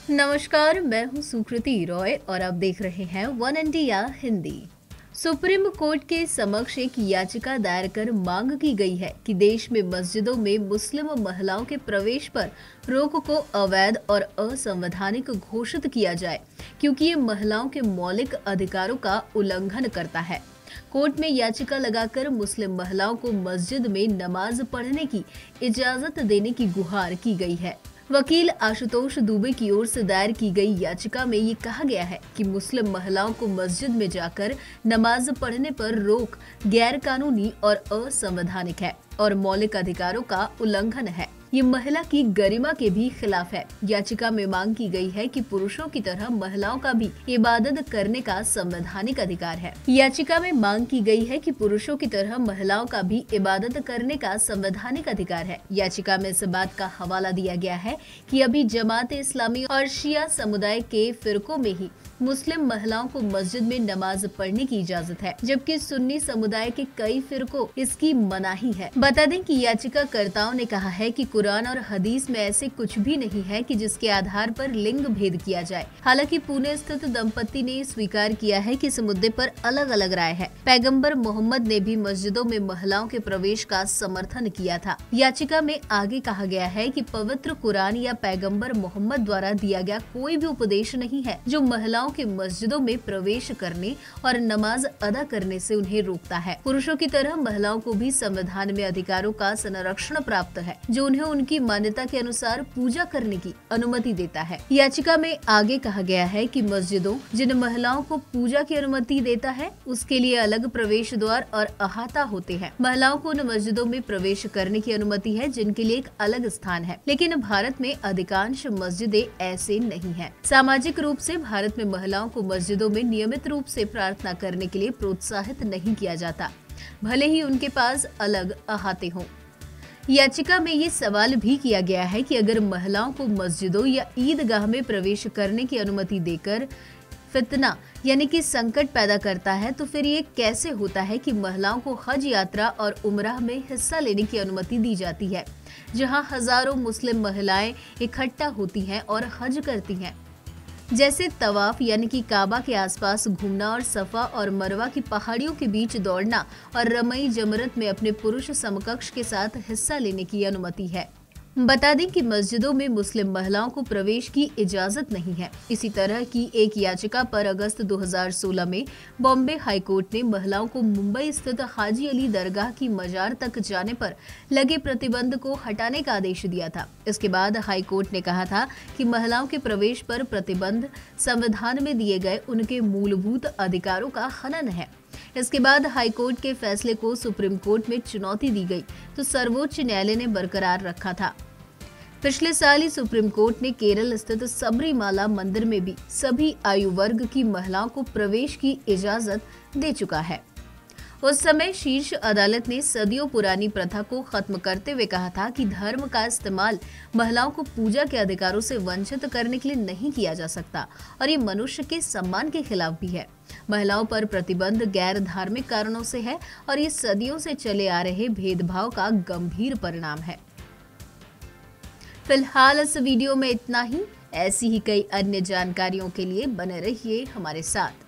नमस्कार, मैं हूं सुकृति रॉय और आप देख रहे हैं one India Hindi. Supreme court के समक्ष एक याचिका दायर कर मांग की गई है कि देश में मस्जिदों में मुस्लिम महिलाओं के प्रवेश पर रोक को अवैध और असंवैधानिक घोषित किया जाए, क्योंकि ये महिलाओं के मौलिक अधिकारों का उल्लंघन करता है। कोर्ट में याचिका लगाकर मुस्लिम महिलाओं को मस्जिद में नमाज पढ़ने की इजाजत देने की गुहार की गई है। वकील आशुतोष दुबे की ओर से दायर की गई याचिका में ये कहा गया है कि मुस्लिम महिलाओं को मस्जिद में जाकर नमाज पढ़ने पर रोक गैर कानूनी और असंवैधानिक है और मौलिक अधिकारों का उल्लंघन है। ये महिला की गरिमा के भी खिलाफ है। याचिका में मांग की गई है कि पुरुषों की तरह महिलाओं का भी इबादत करने का संवैधानिक अधिकार है। याचिका में मांग की गई है कि पुरुषों की तरह महिलाओं का भी इबादत करने का संवैधानिक अधिकार है। याचिका में इस बात का हवाला दिया गया है कि अभी जमात इस्लामी और शिया समुदाय के फिरकों में ही मुस्लिम महिलाओं को मस्जिद में नमाज पढ़ने की इजाजत है, जबकि सुन्नी समुदाय के कई फिरकों इसकी मनाही है। बता दें कि याचिकाकर्ताओं ने कहा है कि कुरान और हदीस में ऐसे कुछ भी नहीं है कि जिसके आधार पर लिंग भेद किया जाए। हालांकि पुणे स्थित दंपति ने स्वीकार किया है कि इस मुद्दे पर अलग अलग राय है। पैगंबर मोहम्मद ने भी मस्जिदों में महिलाओं के प्रवेश का समर्थन किया था। याचिका में आगे कहा गया है कि पवित्र कुरान या पैगंबर मोहम्मद द्वारा दिया गया कोई भी उपदेश नहीं है जो महिलाओं के मस्जिदों में प्रवेश करने और नमाज अदा करने से उन्हें रोकता है। पुरुषों की तरह महिलाओं को भी संविधान में अधिकारों का संरक्षण प्राप्त है, जो उन्हें उनकी मान्यता के अनुसार पूजा करने की अनुमति देता है। याचिका में आगे कहा गया है कि मस्जिदों जिन महिलाओं को पूजा की अनुमति देता है उसके लिए अलग प्रवेश द्वार और अहाता होते हैं। महिलाओं को उन मस्जिदों में प्रवेश करने की अनुमति है जिनके लिए एक अलग स्थान है, लेकिन भारत में अधिकांश मस्जिदें ऐसे नहीं है। सामाजिक रूप से भारत में महिलाओं को मस्जिदों में नियमित रूप से प्रार्थना करने के लिए प्रोत्साहित नहीं किया जाता, भले ही उनके पास अलग अहाते हों। याचिका में ये सवाल भी किया गया है कि अगर महिलाओं को मस्जिदों या ईदगाह में प्रवेश करने की अनुमति देकर फितना यानी कि संकट पैदा करता है, तो फिर ये कैसे होता है कि महिलाओं को हज यात्रा और उम्राह में हिस्सा लेने की अनुमति दी जाती है, जहां हजारों मुस्लिम महिलाएं इकट्ठा होती हैं और हज करती हैं, जैसे तवाफ यानी कि काबा के आसपास घूमना और सफा और मरवा की पहाड़ियों के बीच दौड़ना और रमई जमरत में अपने पुरुष समकक्ष के साथ हिस्सा लेने की अनुमति है। बता दें कि मस्जिदों में मुस्लिम महिलाओं को प्रवेश की इजाजत नहीं है। इसी तरह की एक याचिका पर अगस्त 2016 में बॉम्बे हाईकोर्ट ने महिलाओं को मुंबई स्थित हाजी अली दरगाह की मजार तक जाने पर लगे प्रतिबंध को हटाने का आदेश दिया था। इसके बाद हाईकोर्ट ने कहा था कि महिलाओं के प्रवेश पर प्रतिबंध संविधान में दिए गए उनके मूलभूत अधिकारों का हनन है। इसके बाद हाईकोर्ट के फैसले को सुप्रीम कोर्ट में चुनौती दी गई तो सर्वोच्च न्यायालय ने बरकरार रखा था। पिछले साल ही सुप्रीम कोर्ट ने केरल स्थित सबरीमाला मंदिर में भी सभी आयु वर्ग की महिलाओं को प्रवेश की इजाजत दे चुका है। उस समय शीर्ष अदालत ने सदियों पुरानी प्रथा को खत्म करते हुए कहा था कि धर्म का इस्तेमाल महिलाओं को पूजा के अधिकारों से वंचित करने के लिए नहीं किया जा सकता और ये मनुष्य के सम्मान के खिलाफ भी है। महिलाओं पर प्रतिबंध गैर धार्मिक कारणों से है और ये सदियों से चले आ रहे भेदभाव का गंभीर परिणाम है। फिलहाल इस वीडियो में इतना ही। ऐसी ही कई अन्य जानकारियों के लिए बने रहिए हमारे साथ।